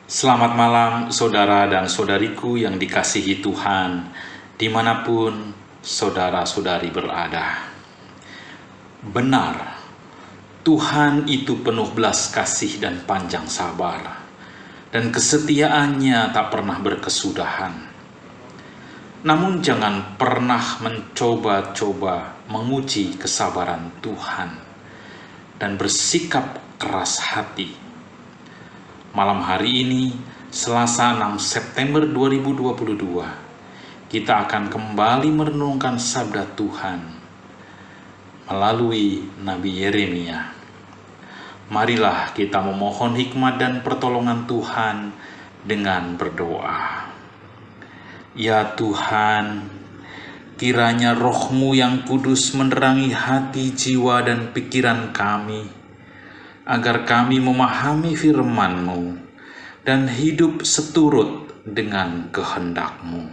Selamat malam saudara dan saudariku yang dikasihi Tuhan, dimanapun saudara-saudari berada. Benar, Tuhan itu penuh belas kasih dan panjang sabar, dan kesetiaannya tak pernah berkesudahan. Namun jangan pernah mencoba-coba menguji kesabaran Tuhan dan bersikap keras hati. Malam hari ini, Selasa 6 September 2022, kita akan kembali merenungkan sabda Tuhan melalui Nabi Yeremia. Marilah kita memohon hikmat dan pertolongan Tuhan dengan berdoa. Ya Tuhan, kiranya Roh-Mu yang kudus menerangi hati, jiwa, dan pikiran kami, agar kami memahami firman-Mu dan hidup seturut dengan kehendak-Mu.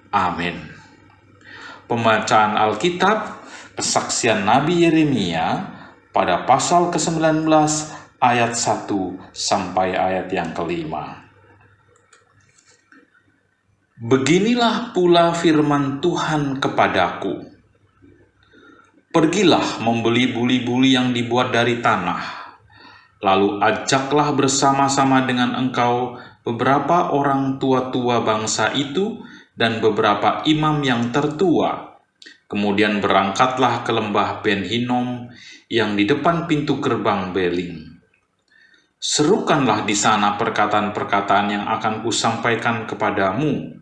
Amin. Pembacaan Alkitab, kesaksian Nabi Yeremia pada pasal ke-19 ayat 1 sampai ayat yang ke-5. Beginilah pula firman Tuhan kepadaku. Pergilah membeli buli-buli yang dibuat dari tanah, lalu ajaklah bersama-sama dengan engkau beberapa orang tua-tua bangsa itu dan beberapa imam yang tertua. Kemudian berangkatlah ke lembah Ben Hinnom yang di depan pintu gerbang Beling. Serukanlah di sana perkataan-perkataan yang akan kusampaikan kepadamu.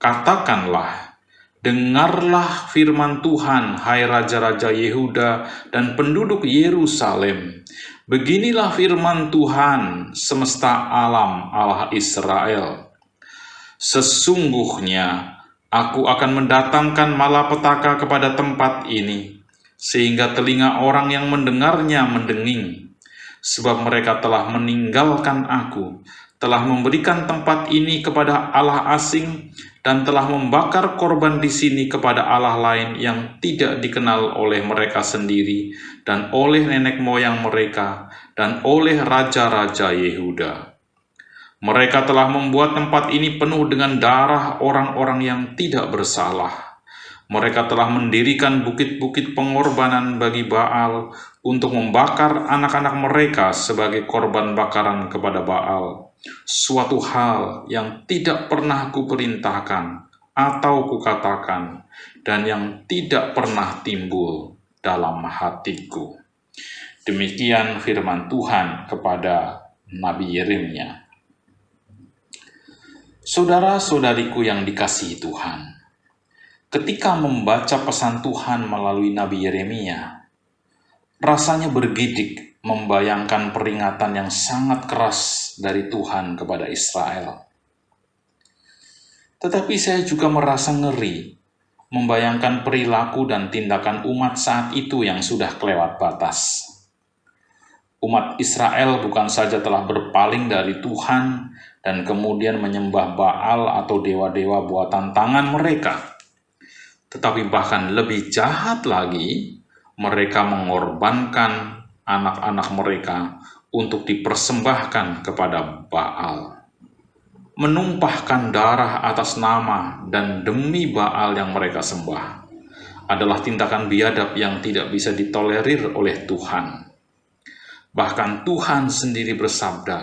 Katakanlah, dengarlah firman Tuhan, hai raja-raja Yehuda dan penduduk Yerusalem. Beginilah firman Tuhan, semesta alam, Allah Israel. Sesungguhnya aku akan mendatangkan malapetaka kepada tempat ini, sehingga telinga orang yang mendengarnya mendenging. Sebab mereka telah meninggalkan aku, telah memberikan tempat ini kepada Allah asing, dan telah membakar korban di sini kepada Allah lain yang tidak dikenal oleh mereka sendiri, dan oleh nenek moyang mereka, dan oleh raja-raja Yehuda. Mereka telah membuat tempat ini penuh dengan darah orang-orang yang tidak bersalah. Mereka telah mendirikan bukit-bukit pengorbanan bagi Baal untuk membakar anak-anak mereka sebagai korban bakaran kepada Baal. Suatu hal yang tidak pernah kuperintahkan atau kukatakan, dan yang tidak pernah timbul dalam hatiku. Demikian firman Tuhan kepada Nabi Yeremia. Saudara-saudariku yang dikasihi Tuhan, ketika membaca pesan Tuhan melalui Nabi Yeremia, rasanya bergidik membayangkan peringatan yang sangat keras dari Tuhan kepada Israel. Tetapi saya juga merasa ngeri membayangkan perilaku dan tindakan umat saat itu yang sudah kelewat batas. Umat Israel bukan saja telah berpaling dari Tuhan dan kemudian menyembah Baal atau dewa-dewa buatan tangan mereka, tetapi bahkan lebih jahat lagi, mereka mengorbankan anak-anak mereka untuk dipersembahkan kepada Baal. Menumpahkan darah atas nama dan demi Baal yang mereka sembah adalah tindakan biadab yang tidak bisa ditolerir oleh Tuhan. Bahkan Tuhan sendiri bersabda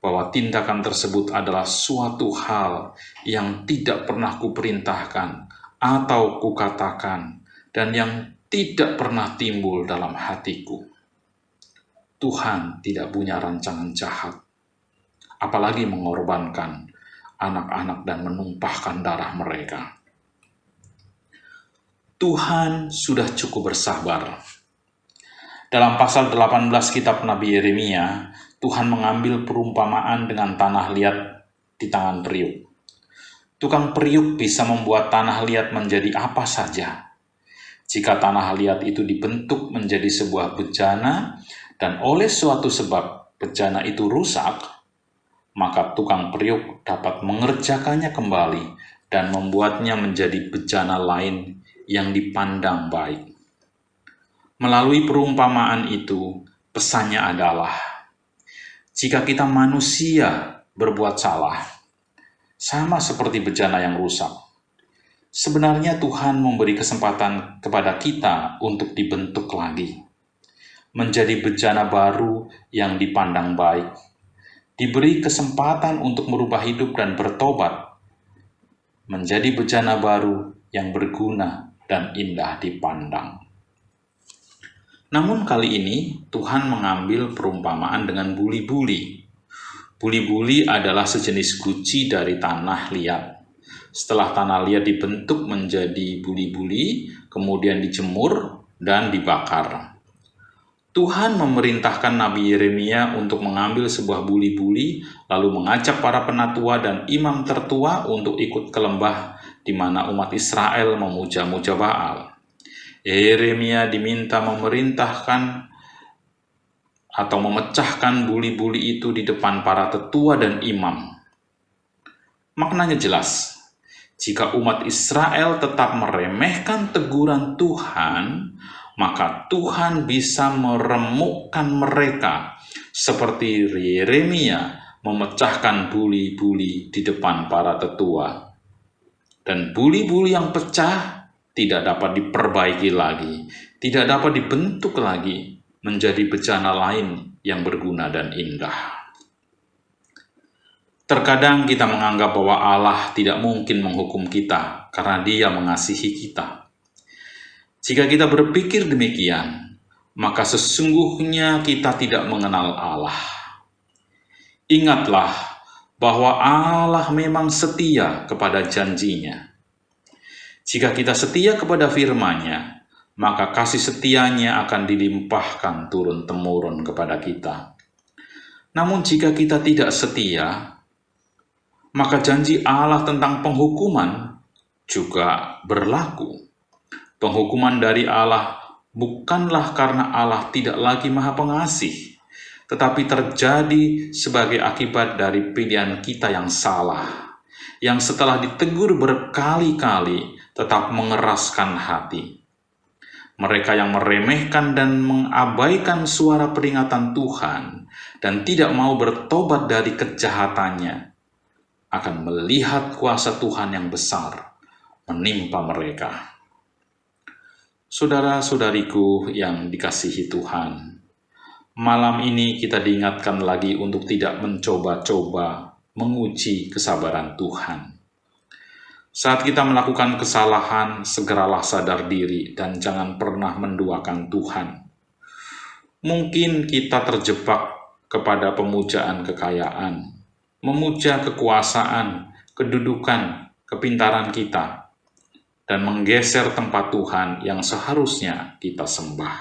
bahwa tindakan tersebut adalah suatu hal yang tidak pernah kuperintahkan atau kukatakan, dan yang tidak pernah timbul dalam hatiku. Tuhan tidak punya rancangan jahat, apalagi mengorbankan anak-anak dan menumpahkan darah mereka. Tuhan sudah cukup bersabar. Dalam pasal 18 kitab Nabi Yeremia, Tuhan mengambil perumpamaan dengan tanah liat di tangan periuk. Tukang periuk bisa membuat tanah liat menjadi apa saja. Jika tanah liat itu dibentuk menjadi sebuah bejana dan oleh suatu sebab bejana itu rusak, maka tukang periuk dapat mengerjakannya kembali dan membuatnya menjadi bejana lain yang dipandang baik. Melalui perumpamaan itu, pesannya adalah Jika kita manusia berbuat salah, sama seperti bejana yang rusak, sebenarnya Tuhan memberi kesempatan kepada kita untuk dibentuk lagi, menjadi bejana baru yang dipandang baik, diberi kesempatan untuk merubah hidup dan bertobat, menjadi bejana baru yang berguna dan indah dipandang. Namun kali ini Tuhan mengambil perumpamaan dengan buli-buli. Buli-buli adalah sejenis guci dari tanah liat. Setelah tanah liat dibentuk menjadi buli-buli, kemudian dijemur dan dibakar. Tuhan memerintahkan Nabi Yeremia untuk mengambil sebuah buli-buli, lalu mengajak para penatua dan imam tertua untuk ikut ke lembah di mana umat Israel memuja-muja Baal. Yeremia diminta memerintahkan atau memecahkan buli-buli itu di depan para tetua dan imam. Maknanya jelas, jika umat Israel tetap meremehkan teguran Tuhan, maka Tuhan bisa meremukkan mereka seperti Yeremia memecahkan buli-buli di depan para tetua. Dan buli-buli yang pecah tidak dapat diperbaiki lagi, tidak dapat dibentuk lagi menjadi bejana lain yang berguna dan indah. Terkadang kita menganggap bahwa Allah tidak mungkin menghukum kita karena Dia mengasihi kita. Jika kita berpikir demikian, maka sesungguhnya kita tidak mengenal Allah. Ingatlah bahwa Allah memang setia kepada janjinya. Jika kita setia kepada firman-Nya, maka kasih setianya akan dilimpahkan turun-temurun kepada kita. Namun jika kita tidak setia, maka janji Allah tentang penghukuman juga berlaku. Penghukuman dari Allah bukanlah karena Allah tidak lagi Maha Pengasih, tetapi terjadi sebagai akibat dari pilihan kita yang salah, yang setelah ditegur berkali-kali tetap mengeraskan hati. Mereka yang meremehkan dan mengabaikan suara peringatan Tuhan dan tidak mau bertobat dari kejahatannya akan melihat kuasa Tuhan yang besar menimpa mereka. Saudara-saudariku yang dikasihi Tuhan, malam ini kita diingatkan lagi untuk tidak mencoba-coba menguji kesabaran Tuhan. Saat kita melakukan kesalahan, segeralah sadar diri dan jangan pernah menduakan Tuhan. Mungkin kita terjebak kepada pemujaan kekayaan, memuja kekuasaan, kedudukan, kepintaran kita, dan menggeser tempat Tuhan yang seharusnya kita sembah.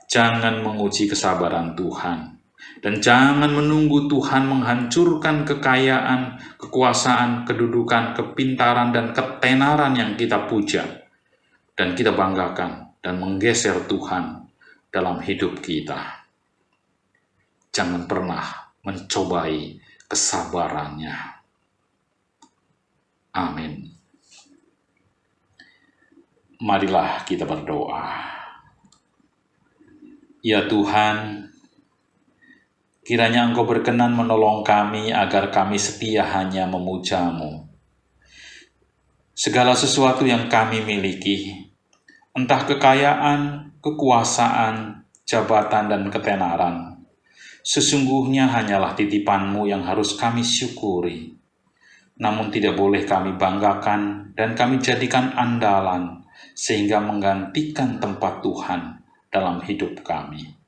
Jangan menguji kesabaran Tuhan. Dan jangan menunggu Tuhan menghancurkan kekayaan, kekuasaan, kedudukan, kepintaran, dan ketenaran yang kita puja dan kita banggakan dan menggeser Tuhan dalam hidup kita. Jangan pernah mencobai kesabarannya. Amin. Marilah kita berdoa. Ya Tuhan, kiranya Engkau berkenan menolong kami agar kami setia hanya memuja-Mu. Segala sesuatu yang kami miliki, entah kekayaan, kekuasaan, jabatan, dan ketenaran, sesungguhnya hanyalah titipan-Mu yang harus kami syukuri. Namun tidak boleh kami banggakan dan kami jadikan andalan sehingga menggantikan tempat Tuhan dalam hidup kami.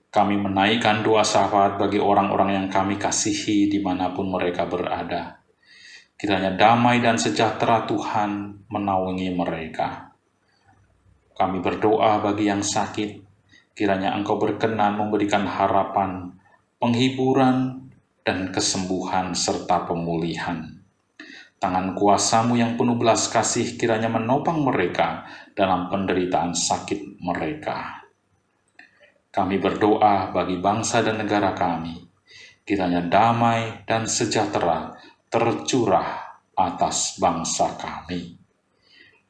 Kami menaikkan doa syafaat bagi orang-orang yang kami kasihi dimanapun mereka berada. Kiranya damai dan sejahtera Tuhan menaungi mereka. Kami berdoa bagi yang sakit, kiranya Engkau berkenan memberikan harapan, penghiburan, dan kesembuhan serta pemulihan. Tangan kuasa-Mu yang penuh belas kasih kiranya menopang mereka dalam penderitaan sakit mereka. Kami berdoa bagi bangsa dan negara kami, kiranya damai dan sejahtera tercurah atas bangsa kami.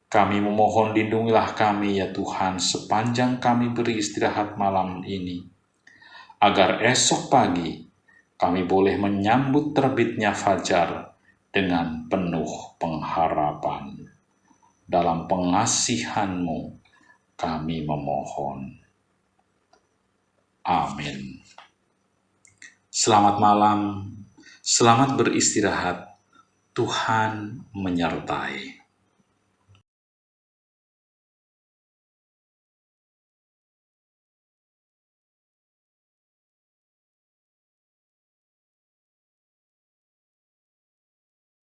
Kami memohon lindungilah kami ya Tuhan sepanjang kami beristirahat malam ini. agar esok pagi kami boleh menyambut terbitnya fajar dengan penuh pengharapan. Dalam pengasihan-Mu kami memohon. Amin. Selamat malam, selamat beristirahat. Tuhan menyertai.